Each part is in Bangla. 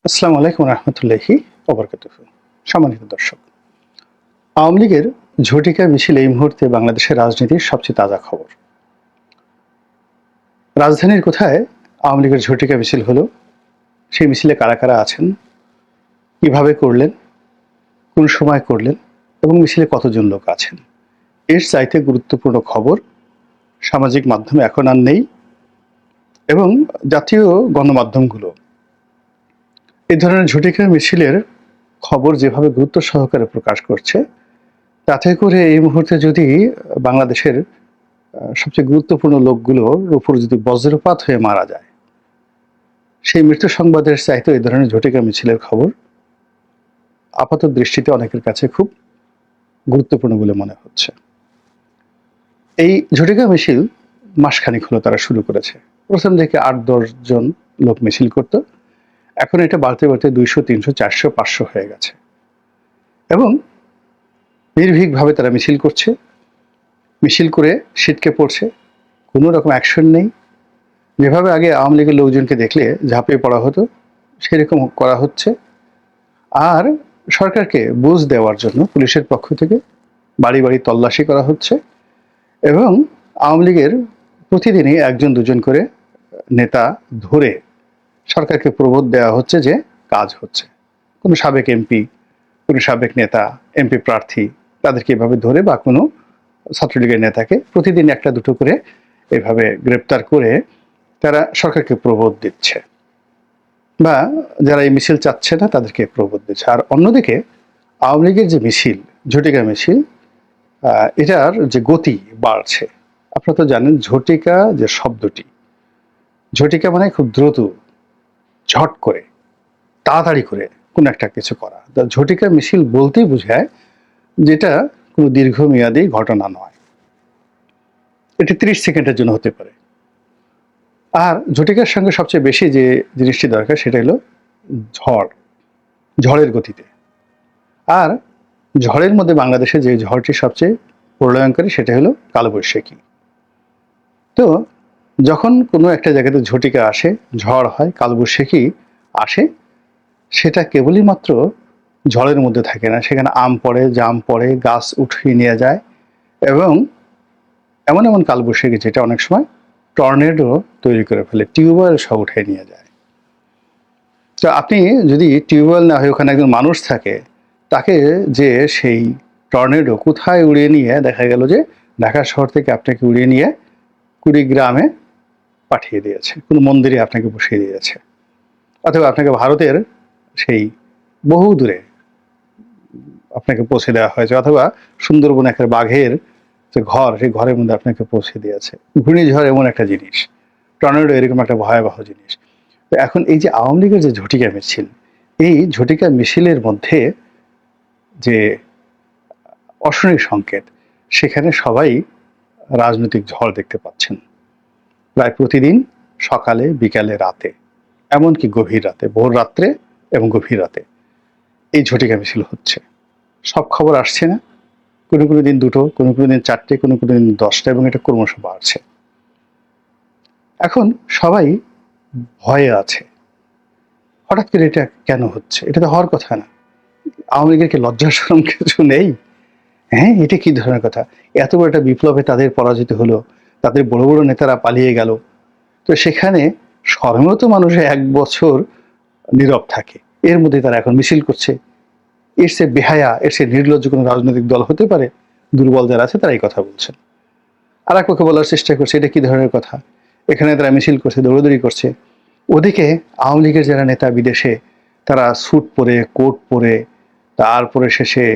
আসসালামু আলাইকুম রহমতুল্লাহি ওবরকাতুহু। সম্মানিত দর্শক, আওয়ামী লীগের ঝটিকা মিছিল এই মুহূর্তে বাংলাদেশের রাজনীতির সবচেয়ে তাজা খবর। রাজধানীর কোথায় আওয়ামী লীগের ঝটিকা মিছিল হলো, সেই মিছিলে কারা কারা আছেন, কিভাবে করলেন, কোন সময় করলেন এবং মিছিলে কতজন লোক আছেন, এর চাইতে গুরুত্বপূর্ণ খবর সামাজিক মাধ্যমে এখন আর নেই। এবং জাতীয় গণমাধ্যমগুলো এই ধরনের ঝটিকা মিছিলের খবর যেভাবে গুরুত্ব সহকারে প্রকাশ করছে, তাতে করে এই মুহূর্তে যদি বাংলাদেশের সবচেয়ে গুরুত্বপূর্ণ লোকগুলোর উপর যদি বজ্রপাত হয়ে মারা যায়, সেই মৃত্যু সংবাদের চাইতে এই ধরনের ঝটিকা মিছিলের খবর আপাত দৃষ্টিতে অনেকের কাছে খুব গুরুত্বপূর্ণ বলে মনে হচ্ছে। এই ঝটিকা মিছিল মাসখানেক হলো তারা শুরু করেছে। প্রথম দিকে ৮-১০ জন লোক মিছিল করত, এখন এটা বাড়তে বাড়তে ২০০, ৩০০, ৪০০, ৫০০ হয়ে গেছে এবং নির্ভীকভাবে তারা মিছিল করছে। মিছিল করে ছিটকে পড়ছে, কোনো রকম অ্যাকশন নেই। যেভাবে আগে আওয়ামী লীগের লোকজনকে দেখলে ঝাঁপিয়ে পড়া হতো, সেরকম করা হচ্ছে। আর সরকারকে বুঝ দেওয়ার জন্য পুলিশের পক্ষ থেকে বাড়ি বাড়ি তল্লাশি করা হচ্ছে এবং আওয়ামী লীগের প্রতিদিনই ১ জন ২ জন করে নেতা ধরে সরকারকে প্রবোধ দেওয়া হচ্ছে যে কাজ হচ্ছে। কোনো সাবেক এমপি, কোনো সাবেক নেতা, এমপি প্রার্থী, তাদেরকে এভাবে ধরে বা কোনো ছাত্রলীগের নেতাকে প্রতিদিন ১টা ২টো করে এভাবে গ্রেপ্তার করে তারা সরকারকে প্রবোধ দিচ্ছে, বা যারা এই মিছিল চাচ্ছে না তাদেরকে প্রবোধ দিচ্ছে। আর অন্যদিকে আওয়ামী লীগের যে মিছিল, ঝটিকা মিছিল, এটার যে গতি বাড়ছে। আপনারা তো জানেন ঝটিকা যে শব্দটি, ঝটিকা মানে খুব দ্রুত, ঝট করে, তাড়াতাড়ি করে কোনো একটা কিছু করা। ঝটিকা মিছিল বলতেই বোঝায় যেটা কোনো দীর্ঘমেয়াদী ঘটনা নয়, এটি ৩০ সেকেন্ডের জন্য হতে পারে। আর ঝটিকার সঙ্গে সবচেয়ে বেশি যে জিনিসটি দরকার সেটা হলো ঝড়, ঝড়ের গতিতে। আর ঝড়ের মধ্যে বাংলাদেশে যে ঝড়টি সবচেয়ে প্রলয়ঙ্করী সেটা হলো কালবৈশাখী। তো যখন কোনো একটা জায়গাতে ঝটিকা আসে, ঝড় হয়, কালবৈশাখী আসে, সেটা কেবলই মাত্র ঝড়ের মধ্যে থাকে না, সেখানে আম পড়ে, জাম পড়ে, গাছ উঠিয়ে নিয়ে যায় এবং এমন এমন কালবৈশাখী যেটা অনেক সময় টর্নেডো তৈরি করে ফেলে, টিউবওয়েল সব উঠিয়ে নিয়ে যায়। তো আপনি যদি টিউবওয়েল না হয়ে ওখানে একজন মানুষ থাকে, তাকে যে সেই টর্নেডো কোথায় উড়িয়ে নিয়ে, দেখা গেল যে ঢাকা শহর থেকে আপনাকে উড়িয়ে নিয়ে কুড়িগ্রামে পাঠিয়ে দিয়েছে, কোনো মন্দিরে আপনাকে বসিয়ে দিয়েছে, অথবা আপনাকে ভারতের সেই বহু দূরে আপনাকে পৌঁছে দেওয়া হয়েছে, অথবা সুন্দরবন একটা বাঘের যে ঘর, সেই ঘরের মধ্যে আপনাকে পৌঁছে দিয়েছে। ঘূর্ণিঝড় এমন একটা জিনিস, টর্নেডো এরকম একটা ভয়াবহ জিনিস। তো এখন এই যে আওয়ামী লীগের যে ঝটিকা মিছিল, এই ঝটিকা মিছিলের মধ্যে যে অশনি সংকেত, সেখানে সবাই রাজনৈতিক ঝড় দেখতে পাচ্ছেন প্রায় প্রতিদিন, সকালে, বিকালে, রাতে, এমনকি গভীর রাতে, ভোর রাত্রে এবং গভীর রাতে এই ঝটিকা মিছিল হচ্ছে। সব খবর আসছে না, কোনো কোনো দিন ২টো, কোনো কোনো দিন ৪টে, কোনো কোনো দিন ১০টা, এবং এটা ক্রমশ বাড়ছে। এখন সবাই ভয়ে আছে, হঠাৎ করে এটা কেন হচ্ছে? এটা তো হওয়ার কথা না। আওয়ামী লীগের কি লজ্জা শরম কিছু নেই? হ্যাঁ, এটা কি ধরনের কথা? এত বড় একটা বিপ্লবে তাদের পরাজিত হলো, তাদের বড় বড় নেতারা পালিয়ে গেল। তো সেখানে সর্বত মানুষ ১ বছর নীরব থাকে, এর মধ্যে তারা এখন মিছিল করছে। এর চেয়ে বেহায়া, এর চেয়ে নির্লজ্জ কোনো রাজনৈতিক দল হতে পারে? দুর্বল যারা আছে তারা এই কথা বলছেন। আর এক পক্ষে বলার চেষ্টা করছে এটা কি ধরনের কথা, এখানে তারা মিছিল করছে, দৌড়াদৌড়ি করছে। ওদিকে আওয়ামী লীগের যারা নেতা বিদেশে, তারা স্যুট পরে, কোট পরে, তারপরে শেষে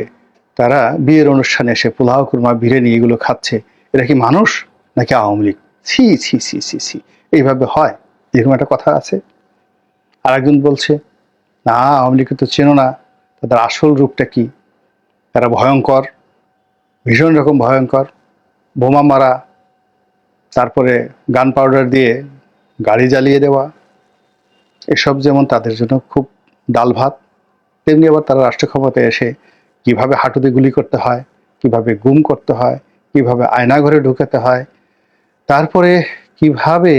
তারা বিয়ের অনুষ্ঠানে এসে পোলাও, কুরমা, বিরিয়ানি এগুলো খাচ্ছে। এরা কি মানুষ নাকি আওয়ামী লীগ? ছি ছি ছি ছি ছি, এইভাবে হয়? এরকম একটা কথা আছে। আর একজন বলছে, না আওয়ামী লীগকে তো চেনো না, তাদের আসল রূপটা কি, তারা ভয়ঙ্কর, ভীষণ রকম ভয়ঙ্কর, বোমা মারা, তারপরে গান পাউডার দিয়ে গাড়ি জ্বালিয়ে দেওয়া, এসব যেমন তাদের জন্য খুব ডাল ভাত, তেমনি আবার তারা রাষ্ট্র ক্ষমতায় এসে কিভাবে হাঁটুতে গুলি করতে হয়, কিভাবে গুম করতে হয়, কিভাবে আয়নাঘরে ঢুকাতে হয়, তারপরে কিভাবে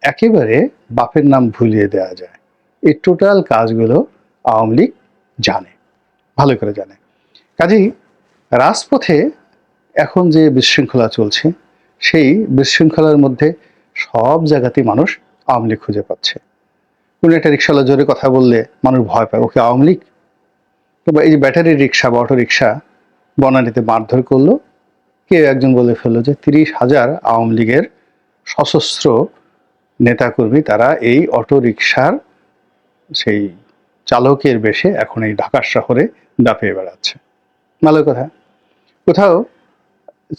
একেবারে বাপের নাম ভুলিয়ে দেওয়া যায়, এই টোটাল কাজগুলো আওয়ামী লীগ জানে, ভালো করে জানে। কাজেই রাজপথে এখন যে বিশৃঙ্খলা চলছে, সেই বিশৃঙ্খলার মধ্যে সব জায়গাতেই মানুষ আওয়ামী লীগ খুঁজে পাচ্ছে। কোনো একটা রিক্সাওয়ালা জোরে কথা বললে মানুষ ভয় পায়, ওকে আওয়ামী লীগ। কিংবা এই যে ব্যাটারি রিক্সা বা অটো রিক্সা বনানীতে মারধর করলো, কেউ একজন বলে ফেললো যে 30,000 আওয়ামী লীগের সশস্ত্র নেতাকর্মী তারা এই অটো রিক্সার সেই চালকের বেশে এখন এই ঢাকা শহরে দাপিয়ে বেড়াচ্ছে। ভালো কথা। কোথাও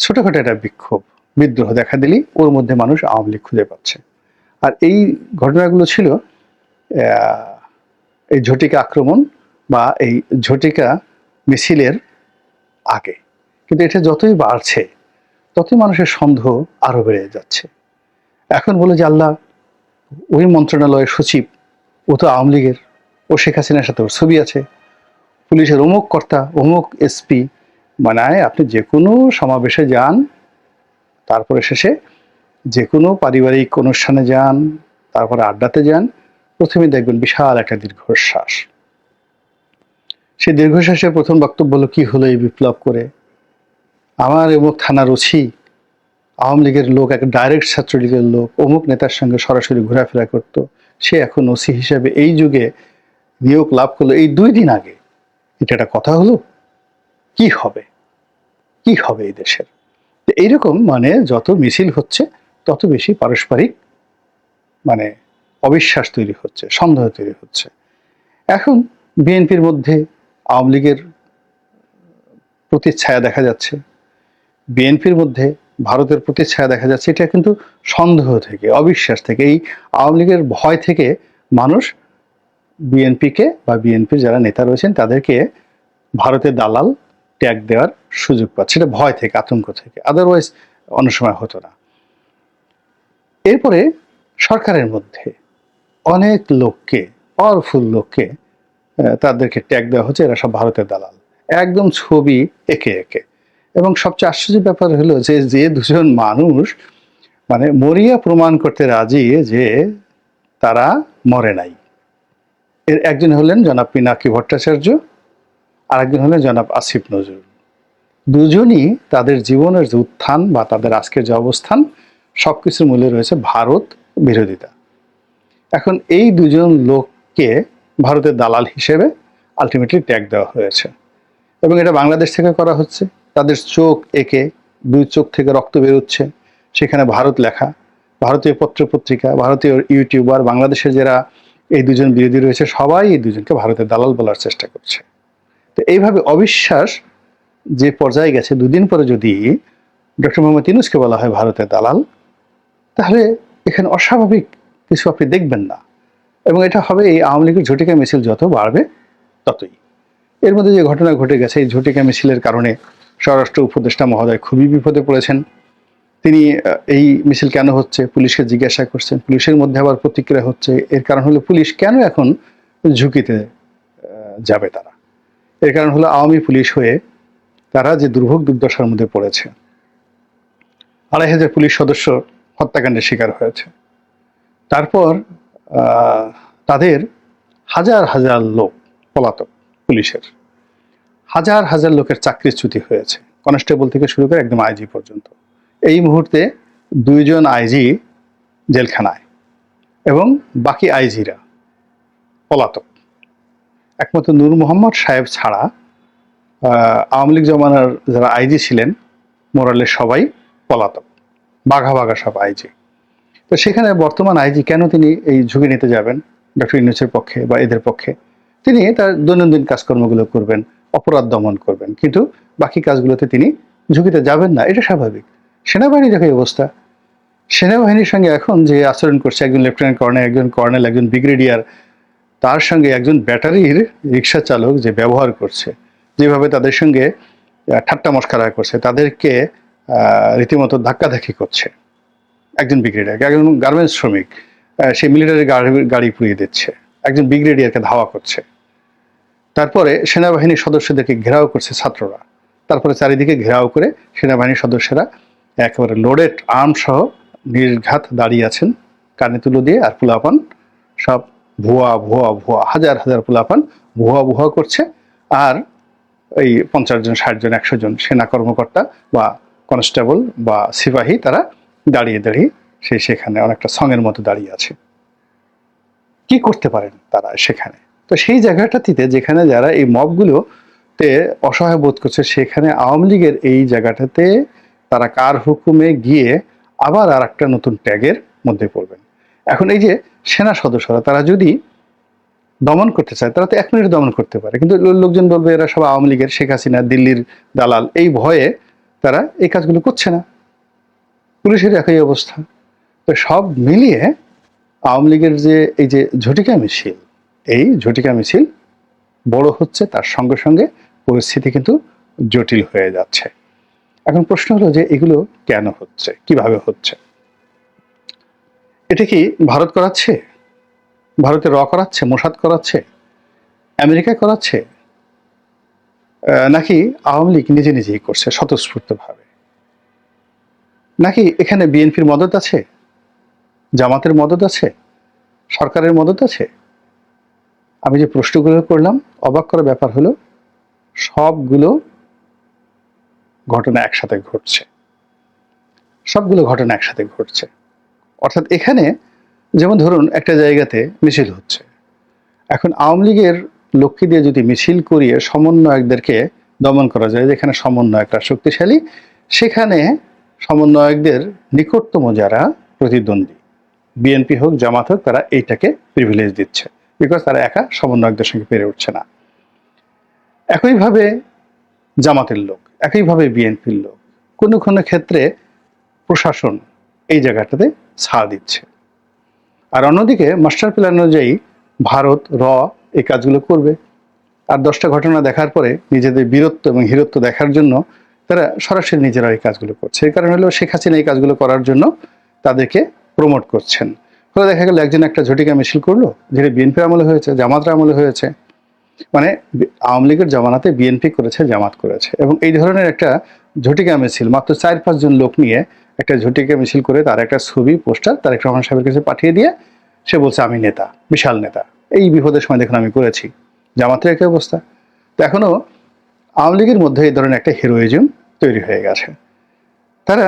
ছোটখাটো একটা বিক্ষোভ বিদ্রোহ দেখা দিলেই ওর মধ্যে মানুষ আওয়ামী লীগ খুঁজে পাচ্ছে। আর এই ঘটনাগুলো ছিল এই ঝটিকা আক্রমণ বা এই ঝটিকা মিছিলের আগে। কিন্তু এটা যতই বাড়ছে ততই মানুষের সন্দেহ আরো বেড়ে যাচ্ছে। এখন বলে যে আল্লাহ, ওই মন্ত্রণালয়ের সচিব ও তো আওয়ামী লীগের, ও শেখ হাসিনার সাথে ওর ছবি আছে, পুলিশের অমুক কর্তা অমুক এসপি। মানে আপনি যে কোনো সমাবেশে যান, তারপরে শেষে যে কোনো পারিবারিক অনুষ্ঠানে যান, তারপরে আড্ডাতে যান, প্রথমে দেখবেন বিশাল একটা দীর্ঘশ্বাস। সেই দীর্ঘশ্বাসের প্রথম বক্তব্য হলো, কি হলো এই বিপ্লব করে? আমার অমুক থানার ওসি আওয়ামী লীগের লোক, এক ডাইরেক্ট ছাত্রলীগের লোক, অমুক নেতার সঙ্গে সরাসরি ঘোরাফেরা করত, সে এখন ওসি হিসাবে এই যুগে নিয়োগ লাভ করলো এই 2 দিন আগে। এটা একটা কথা হলো? কি হবে, কি হবে এই দেশের? এইরকম মানে যত মিছিল হচ্ছে তত বেশি পারস্পরিক মানে অবিশ্বাস তৈরি হচ্ছে, সন্দেহ তৈরি হচ্ছে। এখন বিএনপির মধ্যে আওয়ামী লীগের প্রতিচ্ছায়া দেখা যাচ্ছে, বিএনপির মধ্যে ভারতের প্রতিচ্ছায়া দেখা যাচ্ছে। এটা কিন্তু সন্দেহ থেকে, অবিশ্বাস থেকে, এই আওয়ামী লীগের ভয় থেকে মানুষ বিএনপিকে বা বিএনপির যারা নেতা রয়েছেন তাদেরকে ভারতের দালাল ট্যাগ দেওয়ার সুযোগ পাচ্ছে। এটা ভয় থেকে, আতঙ্ক থেকে, আদারওয়াইজ অন্য সময় হতো না। এরপরে সরকারের মধ্যে অনেক লোককে, পাওয়ারফুল লোককে তাদেরকে ট্যাগ দেওয়া হচ্ছে, এরা সব ভারতের দালাল, একদম ছবি একে একে। এবং সবচেয়ে আশ্চর্যের ব্যাপার হলো যে যে 2জন মানুষ মানে মরিয়া প্রমাণ করতে রাজি যে তারা মরে নাই। এর একজন হলেন জনাব পিনাকি ভট্টাচার্য, আর একজন হলেন জনাব আসিফ নজরুল। দুজনই তাদের জীবনের যে উত্থান বা তাদের আজকের যে অবস্থান, সবকিছুর মূলে রয়েছে ভারত বিরোধিতা। এখন এই 2জন লোককে ভারতের দালাল হিসেবে আলটিমেটলি ট্যাগ দেওয়া হয়েছে, এবং এটা বাংলাদেশ থেকে করা হচ্ছে। তাদের চোখ একে, 2 চোখ থেকে রক্ত বেরোচ্ছে, সেখানে ভারত লেখা। ভারতীয় পত্র পত্রিকা, ভারতীয় ইউটিউবার, বাংলাদেশের যারা এই 2জন বিরোধী রয়েছে, সবাই এই 2জনকে ভারতের দালাল বলার চেষ্টা করছে। তো এইভাবে অবিশ্বাস যে পর্যায়ে গেছে, 2 দিন পরে যদি ডক্টর মোহাম্মদ ইউনূসকে বলা হয় ভারতের দালাল, তাহলে এখানে অস্বাভাবিক কিছু আপনি দেখবেন না। এবং এটা হবে এই আওয়ামী লীগের ঝটিকা মিছিল যত বাড়বে ততই। এর মধ্যে যে ঘটনা ঘটে গেছে, এই ঝটিকা মিছিলের কারণে স্বরাষ্ট্র উপদেষ্টা মহোদয় খুবই বিপদে পড়েছেন। তিনি এই মিছিল কেন হচ্ছে পুলিশকে জিজ্ঞাসা করছেন, পুলিশের মধ্যে আবার প্রতিক্রিয়া হচ্ছে। এর কারণ হলো পুলিশ কেন এখন ঝুঁকিতে যাবে তারা? এর কারণ হলো আওয়ামী পুলিশ হয়ে তারা যে দুর্ভোগ দুর্দশার মধ্যে পড়েছে। 2,500 পুলিশ সদস্য হত্যাকাণ্ডের শিকার হয়েছে। তারপর তাদের হাজার হাজার লোক পলাতক, পুলিশের হাজার হাজার লোকের চাকরিচ্যুতি হয়েছে, কনস্টেবল থেকে শুরু করে একদম আইজি পর্যন্ত। এই মুহূর্তে 2জন আইজি জেলখানায় এবং বাকি আইজিরা পলাতক। একমাত্র নূর মোহাম্মদ সাহেব ছাড়া আওয়ামী লীগ জমানার যারা আইজি ছিলেন মোরালের সবাই পলাতক, বাঘা বাঘা সব আইজি। তো সেখানে বর্তমান আইজি কেন তিনি এই ঝুঁকি নিতে যাবেন ডক্টর ইউনূসের পক্ষে বা এদের পক্ষে? তিনি তার দৈনন্দিন কাজকর্মগুলো করবেন, অপরাধ দমন করবেন, কিন্তু বাকি কাজগুলোতে তিনি ঝুঁকিতে যাবেন না, এটা স্বাভাবিক। সেনাবাহিনী দেখো অবস্থা, সেনাবাহিনীর সঙ্গে এখন যে আচরণ করছে একজন লেফটেন্যান্ট কর্নেল, একজন কর্নেল, একজন ব্রিগেডিয়ার, তার সঙ্গে একজন ব্যাটারির রিক্সা চালক যে ব্যবহার করছে, যেভাবে তাদের সঙ্গে ঠাট্টা মশকরা করছে, তাদেরকে রীতিমতো ধাক্কাধাক্কি করছে। একজন ব্রিগেডিয়ার, একজন গার্মেন্টস শ্রমিক, সে মিলিটারি গাড়ি পুড়িয়ে দিচ্ছে, একজন ব্রিগেডিয়ারকে ধাওয়া করছে। তারপরে সেনাবাহিনীর সদস্যদেরকে ঘেরাও করছে ছাত্ররা, তারপরে চারিদিকে ঘেরাও করে সেনাবাহিনীর সদস্যরা একেবারে লোডেড আর্ম সহ নির্ঘাত দাঁড়িয়ে আছেন, কানে তুলো দিয়ে, আর পোলাপান সব ভুয়া ভুয়া ভুয়া হাজার হাজার পোলাপান ভুয়া ভুয়া করছে। আর এই 50 জন 60 জন 100 জন সেনা কর্মকর্তা বা কনস্টেবল বা সিপাহী তারা দাঁড়িয়ে দাঁড়িয়ে সেখানে অনেকটা সঙের মতো দাঁড়িয়ে আছে। কি করতে পারেন তারা সেখানে? তো সেই জায়গাটাতে যেখানে যারা এই মবগুলোতে অসহায় বোধ করছে, সেখানে আওয়ামী লীগের এই জায়গাটাতে তারা কার হুকুমে গিয়ে আবার আর একটা নতুন ট্যাগের মধ্যে পড়বেন। এখন এই যে সেনা সদস্যরা তারা যদি দমন করতে চায়, তারা তো 1 মিনিট দমন করতে পারে, কিন্তু লোকজন বলবে এরা সব আওয়ামী লীগের, শেখ হাসিনা দিল্লির দালাল, এই ভয়ে তারা এই কাজগুলো করছে না। পুলিশের একই অবস্থা। তো সব মিলিয়ে আওয়ামী লীগের যে এই যে ঝটিকা মিছিল, এই ঝটিকা মিছিল বড় হচ্ছে, তার সঙ্গে সঙ্গে পরিস্থিতি কিন্তু জটিল হয়ে যাচ্ছে। এখন প্রশ্ন হলো যে এগুলো কেন হচ্ছে, কিভাবে হচ্ছে? এটা কি ভারত করাচ্ছে? ভারতে করাচ্ছে, মোসাদ করাচ্ছে, আমেরিকা করাচ্ছে, নাকি আওয়ামী লীগ নিজে নিজেই করছে স্বতঃস্ফূর্তভাবে? নাকি এখানে বিএনপির মদত আছে, জামাতের মদত আছে, সরকারের মদত আছে? আমি যে প্রশ্নগুলো করলাম, অবাক করার ব্যাপার হলো সবগুলো ঘটনা একসাথে ঘটছে। সবগুলো ঘটনা একসাথে ঘটছে। অর্থাৎ এখানে যেমন ধরুন একটা জায়গাতে মিছিল হচ্ছে, এখন আওয়ামী লীগের লক্ষ্যে দিয়ে যদি মিছিল করিয়ে সমন্বয়কদেরকে দমন করা যায়, যেখানে সমন্বয়করা শক্তিশালী, সেখানে সমন্বয়কদের নিকটতম যারা প্রতিদ্বন্দ্বী, বিএনপি হোক জামাত হোক, তারা এইটাকে প্রিভিলেজ দিচ্ছে, বিকজ তারা একা সমন্বয়কদের সঙ্গে পেরে উঠছে না। একইভাবে জামাতের লোক, একইভাবে বিএনপির লোক, কোনো কোনো ক্ষেত্রে প্রশাসন এই জায়গাটাতে ছাড় দিচ্ছে। আর অন্যদিকে মাস্টার প্ল্যান অনুযায়ী ভারত এই কাজগুলো করবে। আর 10টা ঘটনা দেখার পরে নিজেদের বীরত্ব এবং হিরত্ব দেখার জন্য তারা সরাসরি নিজেরা এই কাজগুলো করছে। এই কারণে হলো শেখ হাসিনা এই কাজগুলো করার জন্য তাদেরকে প্রমোট করছেন। ফলে দেখা গেল একজন একটা ঝটিকা মিছিল করলো, যেটা বিএনপির আমলে হয়েছে, জামাতের আমলে হয়েছে। মানে আওয়ামী লীগের জমানাতে বিএনপি করেছে, জামাত করেছে, এবং এই ধরনের একটা ঝটিকা মিছিল মাত্র 4-5 জন লোক নিয়ে একটা ঝটিকা মিছিল করে তার একটা ছবি পোস্টার তারেক রহমান সাহেবের কাছে পাঠিয়ে দিয়ে সে বলছে আমি নেতা, বিশাল নেতা, এই বিপদের সময় দেখুন আমি করেছি। জামাতের একই অবস্থা। তো এখনো আওয়ামী লীগের মধ্যে এই ধরনের একটা হিরোইজম তৈরি হয়ে গেছে। তারা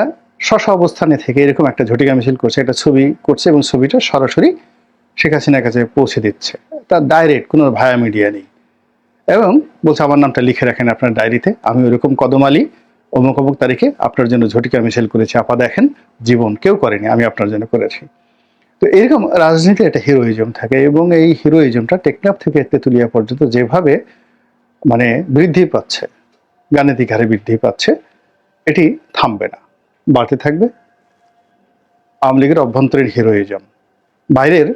স্ব অবস্থানে থেকে এরকম একটা ঝটিকা মিছিল করছে, একটা ছবি করছে এবং ছবিটা সরাসরি শেখ হাসিনার কাছে পৌঁছে দিচ্ছে, তার ডাইরেক্ট কোনো ভায়া মিডিয়া নেই, এবং বলছে আমার নামটা লিখে রাখেন আপনার ডায়েরিতে, আমি ওইরকম কদম আলী অমুক অমুক তারিখে আপনার জন্য ঝটিকা মিছিল করেছি, আপা দেখেন জীবন কেউ করেনি, আমি আপনার জন্য করেছি। তো এরকম রাজনীতির একটা হিরোইজম থাকে, এবং এই হিরোইজমটা টেকনাফ থেকে তেঁতুলিয়া পর্যন্ত যেভাবে মানে বৃদ্ধি পাচ্ছে, গাণিতিক হারে বৃদ্ধি পাচ্ছে, এটি থামবে না, বাড়তে থাকবে। আওয়ামী লীগের অভ্যন্তরীণ হিরোইজম বাইরের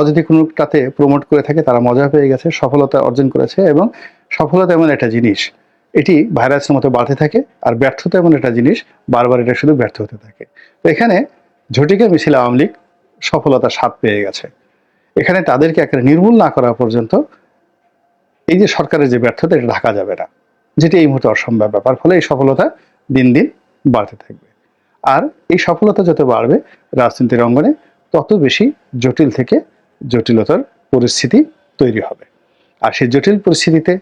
যদি কোনোটাতে প্রমোট করে থাকে, তারা মজা পেয়ে গেছে, সফলতা অর্জন করেছে, এবং সফলতা এমন একটা জিনিস, এটি ভাইরাসের মতো বাড়তে থাকে, আর ব্যর্থতা এমন একটা জিনিস, বারবার এটা শুধু ব্যর্থ হতে থাকে। তো এখানে ঝটিকা মিছিল আওয়ামী লীগ সফলতার স্বাদ পেয়ে গেছে। এখানে তাদেরকে একটা নির্মূল না করা পর্যন্ত এই যে সরকারের যে ব্যর্থতা, এটা ঢাকা যাবে না, যেটি এই মুহূর্তে অসম্ভব ব্যাপার। ফলে এই সফলতা দিন দিন বাড়তে থাকবে। আর এই সফলতা যত বাড়বে রাজনীতির অঙ্গনে, তত বেশি জটিল থেকে জটিলতার পরিস্থিতি তৈরি হবে। আর সেই জটিল পরিস্থিতিতে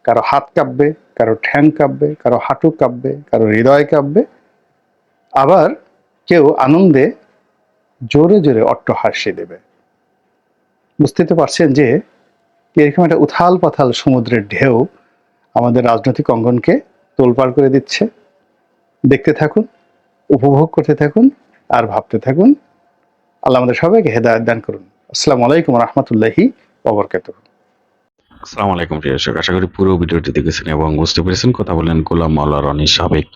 কারো হাত কাঁপবে, কারো ঠ্যাং কাঁপবে, কারো হাঁটু কাঁপবে, কারো হৃদয় কাঁপবে, আবার কেউ আনন্দে জোরে জোরে অট্টহাসি দেবে। বুঝতে তো পারছেন যে এরকম একটা উথাল পাথাল সমুদ্রের ঢেউ আমাদের রাজনৈতিক অঙ্গনকে তোলপাড় করে দিচ্ছে। দেখতে থাকুন, উপভোগ করতে থাকুন, আর ভাবতে থাকুন। আল্লাহ আমাদের সবাইকে হেদায়েত দান করুন। আসসালামু আলাইকুম রহমতুল্লাহি ওয়া বারাকাতুহু। আসসালামু আলাইকুম প্রিয় দর্শক, আশা করি পুরো ভিডিওটি দেখেছেন এবং বুঝতে পেরেছেন। কথা বলেন গোলাম মাওলা রনি, সাবেক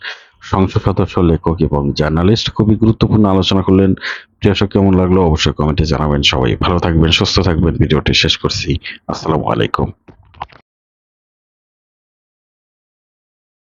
সংসদ সদস্য, লেখক এবং জার্নালিস্ট। খুবই গুরুত্বপূর্ণ আলোচনা করলেন। প্রিয় দর্শক, কেমন লাগলো অবশ্যই কমেন্টে জানাবেন। সবাই ভালো থাকবেন, সুস্থ থাকবেন। ভিডিওটি শেষ করছি। আসসালামু আলাইকুম।